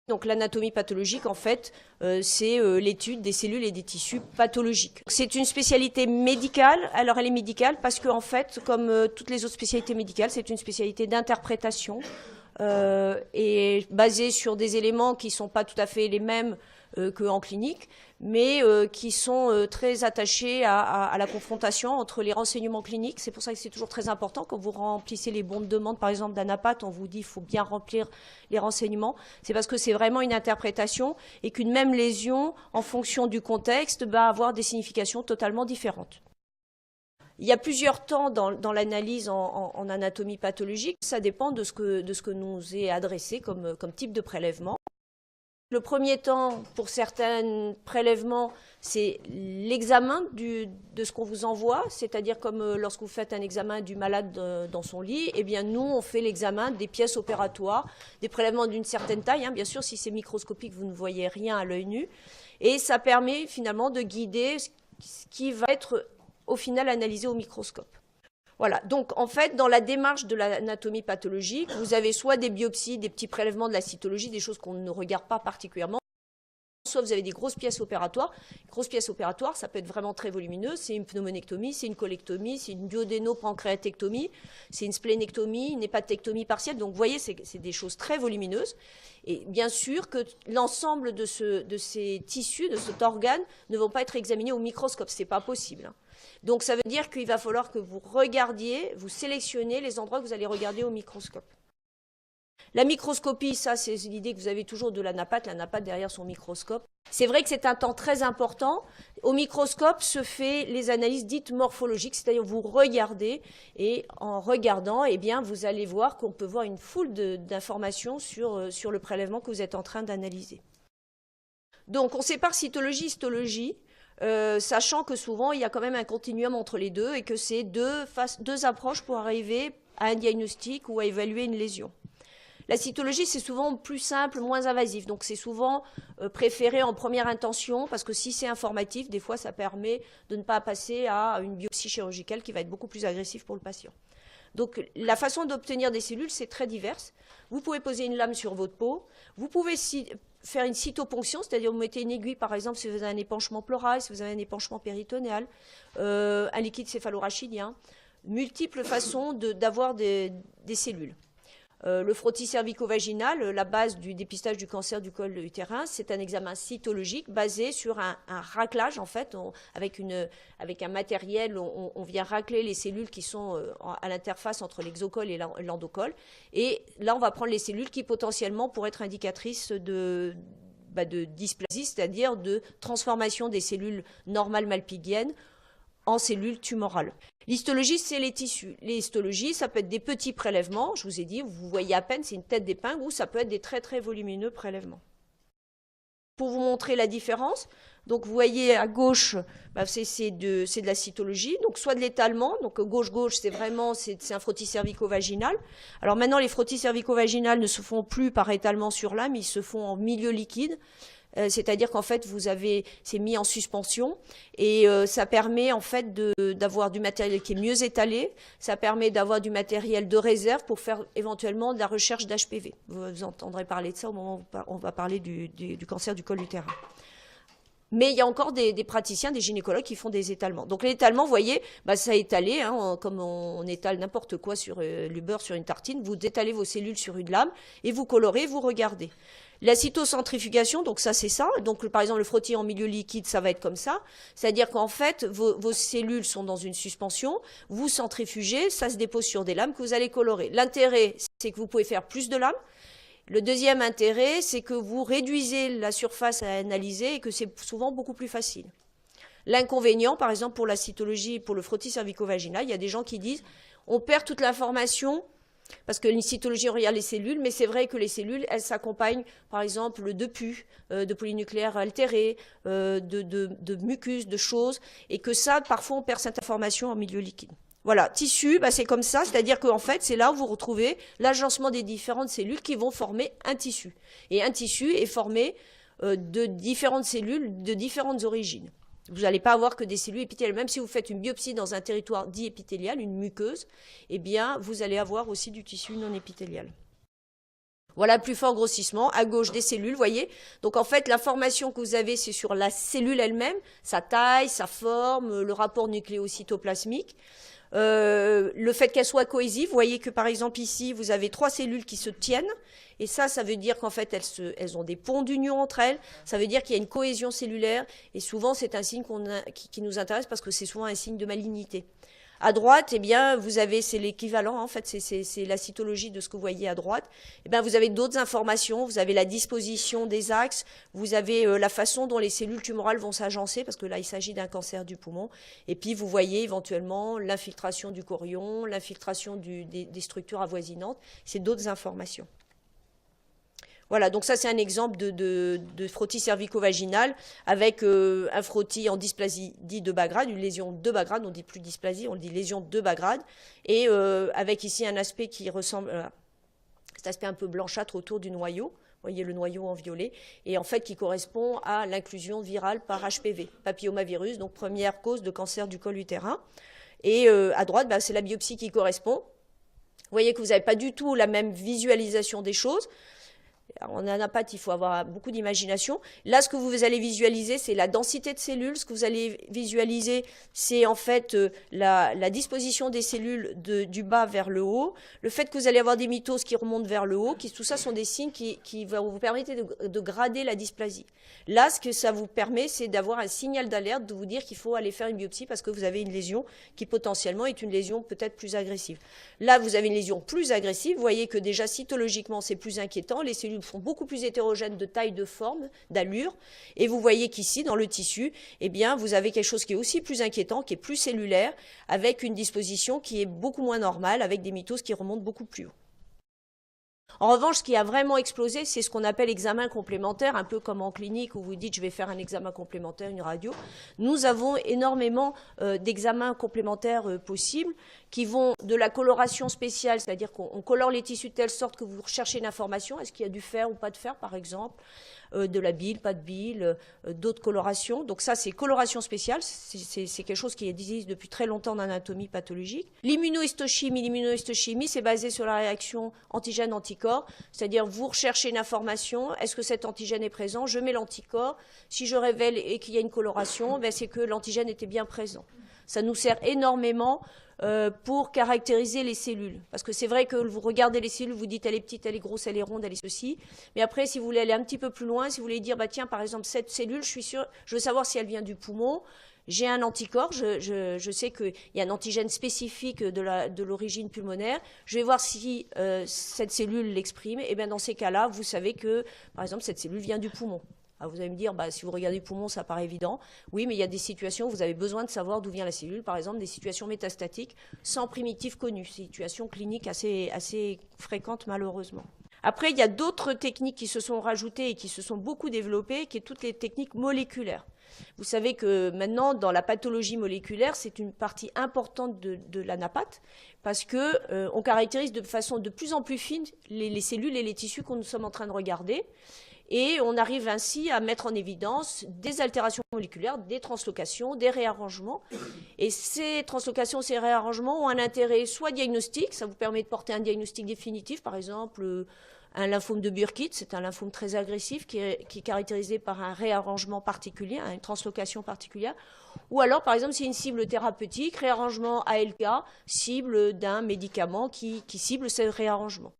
Donc l'anatomie pathologique, en fait, c'est l'étude des cellules et des tissus pathologiques. C'est une spécialité médicale. Alors elle est médicale parce qu'en fait, comme toutes les autres spécialités médicales, c'est une spécialité d'interprétation et basée sur des éléments qui ne sont pas tout à fait les mêmes qu'en clinique, mais qui sont très attachés à la confrontation entre les renseignements cliniques. C'est pour ça que c'est toujours très important quand vous remplissez les bons de demande, par exemple d'Anapat, on vous dit qu'il faut bien remplir les renseignements. C'est parce que c'est vraiment une interprétation et qu'une même lésion, en fonction du contexte, va avoir des significations totalement différentes. Il y a plusieurs temps dans l'analyse en anatomie pathologique. Ça dépend de ce que nous est adressé comme type de prélèvement. Le premier temps, pour certains prélèvements, c'est l'examen de ce qu'on vous envoie, c'est-à-dire comme lorsque vous faites un examen du malade dans son lit, eh bien nous, on fait l'examen des pièces opératoires, des prélèvements d'une certaine taille, hein, bien sûr, si c'est microscopique, vous ne voyez rien à l'œil nu, et ça permet finalement de guider ce qui va être au final analysé au microscope. Voilà, donc en fait, dans la démarche de l'anatomie pathologique, vous avez soit des biopsies, des petits prélèvements de la cytologie, des choses qu'on ne regarde pas particulièrement, soit vous avez des grosses pièces opératoires. Grosses pièces opératoires, ça peut être vraiment très volumineux, c'est une pneumonectomie, c'est une colectomie, c'est une duodéno-pancréatectomie, c'est une splénectomie, une hépatectomie partielle. Donc vous voyez, c'est des choses très volumineuses. Et bien sûr que l'ensemble de ces tissus, de cet organe, ne vont pas être examinés au microscope, ce n'est pas possible. Donc ça veut dire qu'il va falloir que vous regardiez, vous sélectionnez les endroits que vous allez regarder au microscope. La microscopie, ça c'est l'idée que vous avez toujours de l'anapat derrière son microscope. C'est vrai que c'est un temps très important. Au microscope se fait les analyses dites morphologiques, c'est-à-dire vous regardez et en regardant, eh bien, vous allez voir qu'on peut voir une foule d'informations sur le prélèvement que vous êtes en train d'analyser. Donc on sépare cytologie et histologie. Sachant que souvent il y a quand même un continuum entre les deux et que c'est deux approches pour arriver à un diagnostic ou à évaluer une lésion. La cytologie, c'est souvent plus simple, moins invasif, donc c'est souvent préféré en première intention parce que si c'est informatif, des fois ça permet de ne pas passer à une biopsie chirurgicale qui va être beaucoup plus agressive pour le patient. Donc la façon d'obtenir des cellules, c'est très diverse. Vous pouvez poser une lame sur votre peau, vous pouvez faire une cytoponction, c'est-à-dire vous mettez une aiguille, par exemple, si vous avez un épanchement pleural, si vous avez un épanchement péritonéal, un liquide céphalorachidien, multiples façons d'avoir des cellules. Le frottis cervico-vaginal, la base du dépistage du cancer du col utérin, c'est un examen cytologique basé sur un raclage, en fait, avec un matériel, on vient racler les cellules qui sont à l'interface entre l'exocole et l'endocole. Et là, on va prendre les cellules qui potentiellement pourraient être indicatrices de dysplasie, c'est-à-dire de transformation des cellules normales malpighiennes en cellules tumorales. L'histologie, c'est les tissus. Les histologies, ça peut être des petits prélèvements, je vous ai dit, vous voyez à peine, c'est une tête d'épingle, ou ça peut être des très très volumineux prélèvements. Pour vous montrer la différence, donc vous voyez à gauche, c'est de la cytologie, donc soit de l'étalement, donc gauche-gauche, c'est un frottis cervico-vaginal. Alors maintenant, les frottis cervico-vaginales ne se font plus par étalement sur lame, ils se font en milieu liquide. C'est-à-dire qu'en fait, c'est mis en suspension et ça permet en fait d'avoir du matériel qui est mieux étalé, ça permet d'avoir du matériel de réserve pour faire éventuellement de la recherche d'HPV. Vous entendrez parler de ça au moment où on va parler du cancer du col utérin. Mais il y a encore des praticiens, des gynécologues qui font des étalements. Donc l'étalement, vous voyez, ça étalé, hein, comme on étale n'importe quoi sur le beurre sur une tartine, vous étalez vos cellules sur une lame et vous colorez, vous regardez. La cytocentrifugation, donc ça c'est ça. Donc par exemple le frottis en milieu liquide, ça va être comme ça. C'est-à-dire qu'en fait vos cellules sont dans une suspension, vous centrifugez, ça se dépose sur des lames que vous allez colorer. L'intérêt, c'est que vous pouvez faire plus de lames. Le deuxième intérêt, c'est que vous réduisez la surface à analyser et que c'est souvent beaucoup plus facile. L'inconvénient, par exemple pour la cytologie, pour le frottis cervico-vaginal, il y a des gens qui disent on perd toute l'information. Parce que une cytologie, on regarde les cellules, mais c'est vrai que les cellules, elles s'accompagnent, par exemple, de pus, de polynucléaires altérés, de mucus, de choses, et que ça, parfois, on perd cette information en milieu liquide. Voilà, tissu, c'est comme ça, c'est-à-dire qu'en fait, c'est là où vous retrouvez l'agencement des différentes cellules qui vont former un tissu. Et un tissu est formé de différentes cellules de différentes origines. Vous n'allez pas avoir que des cellules épithéliales. Même si vous faites une biopsie dans un territoire dit épithélial, une muqueuse, eh bien, vous allez avoir aussi du tissu non épithélial. Voilà, plus fort grossissement, à gauche des cellules, voyez. Donc en fait, l'information que vous avez, c'est sur la cellule elle-même, sa taille, sa forme, le rapport nucléocytoplasmique. Le fait qu'elle soit cohésive, vous voyez que par exemple ici, vous avez 3 cellules qui se tiennent, et ça veut dire qu'en fait, elles ont des ponts d'union entre elles, ça veut dire qu'il y a une cohésion cellulaire, et souvent c'est un signe qui nous intéresse parce que c'est souvent un signe de malignité. À droite, eh bien, vous avez, c'est l'équivalent, en fait, c'est la cytologie de ce que vous voyez à droite. Eh bien, vous avez d'autres informations, vous avez la disposition des axes, vous avez la façon dont les cellules tumorales vont s'agencer, parce que là, il s'agit d'un cancer du poumon. Et puis, vous voyez éventuellement l'infiltration du chorion, l'infiltration des structures avoisinantes. C'est d'autres informations. Voilà, donc ça c'est un exemple de frottis cervico-vaginal avec un frottis en dysplasie dit de bas grade, une lésion de bas grade, on ne dit plus dysplasie, on dit lésion de bas grade, et avec ici un aspect qui ressemble à cet aspect un peu blanchâtre autour du noyau, vous voyez le noyau en violet, et en fait qui correspond à l'inclusion virale par HPV, papillomavirus, donc première cause de cancer du col utérin. Et à droite, c'est la biopsie qui correspond. Vous voyez que vous n'avez pas du tout la même visualisation des choses. En anapathie, il faut avoir beaucoup d'imagination. Là, ce que vous allez visualiser, c'est la densité de cellules. Ce que vous allez visualiser, c'est en fait la disposition des cellules du bas vers le haut. Le fait que vous allez avoir des mitoses qui remontent vers le haut. Tout ça sont des signes qui vont vous permettre de grader la dysplasie. Là, ce que ça vous permet, c'est d'avoir un signal d'alerte, de vous dire qu'il faut aller faire une biopsie parce que vous avez une lésion qui potentiellement est une lésion peut-être plus agressive. Là, vous avez une lésion plus agressive. Vous voyez que déjà, cytologiquement, c'est plus inquiétant. Les cellules sont beaucoup plus hétérogènes de taille, de forme, d'allure. Et vous voyez qu'ici, dans le tissu, eh bien, vous avez quelque chose qui est aussi plus inquiétant, qui est plus cellulaire, avec une disposition qui est beaucoup moins normale, avec des mitoses qui remontent beaucoup plus haut. En revanche, ce qui a vraiment explosé, c'est ce qu'on appelle examen complémentaire, un peu comme en clinique où vous dites je vais faire un examen complémentaire, une radio. Nous avons énormément d'examens complémentaires possibles qui vont de la coloration spéciale, c'est-à-dire qu'on colore les tissus de telle sorte que vous recherchez une information, est-ce qu'il y a du fer ou pas de fer par exemple, de la bile, pas de bile, d'autres colorations. Donc ça, c'est coloration spéciale, c'est quelque chose qui existe depuis très longtemps en anatomie pathologique. L'immunohistochimie, c'est basé sur la réaction antigène-anticorps, c'est-à-dire vous recherchez une information, est-ce que cet antigène est présent, je mets l'anticorps, si je révèle et qu'il y a une coloration, c'est que l'antigène était bien présent. Ça nous sert énormément pour caractériser les cellules. Parce que c'est vrai que vous regardez les cellules, vous dites elle est petite, elle est grosse, elle est ronde, elle est ceci. Mais après, si vous voulez aller un petit peu plus loin, si vous voulez dire, tiens, par exemple, cette cellule, je suis sûr, je veux savoir si elle vient du poumon, j'ai un anticorps, je sais qu'il y a un antigène spécifique de l'origine pulmonaire, je vais voir si cette cellule l'exprime, et bien dans ces cas-là, vous savez que, par exemple, cette cellule vient du poumon. Alors vous allez me dire, si vous regardez le poumon, ça paraît évident. Oui, mais il y a des situations où vous avez besoin de savoir d'où vient la cellule, par exemple des situations métastatiques sans primitif connu, situations cliniques assez fréquentes malheureusement. Après, il y a d'autres techniques qui se sont rajoutées et qui se sont beaucoup développées, qui sont toutes les techniques moléculaires. Vous savez que maintenant, dans la pathologie moléculaire, c'est une partie importante de l'anapath parce qu'on caractérise de façon de plus en plus fine les cellules et les tissus que nous sommes en train de regarder. Et on arrive ainsi à mettre en évidence des altérations moléculaires, des translocations, des réarrangements. Et ces translocations, ces réarrangements ont un intérêt soit diagnostique, ça vous permet de porter un diagnostic définitif, par exemple un lymphome de Burkitt, c'est un lymphome très agressif qui est caractérisé par un réarrangement particulier, une translocation particulière. Ou alors, par exemple, c'est une cible thérapeutique, réarrangement ALK, cible d'un médicament qui cible ce réarrangement.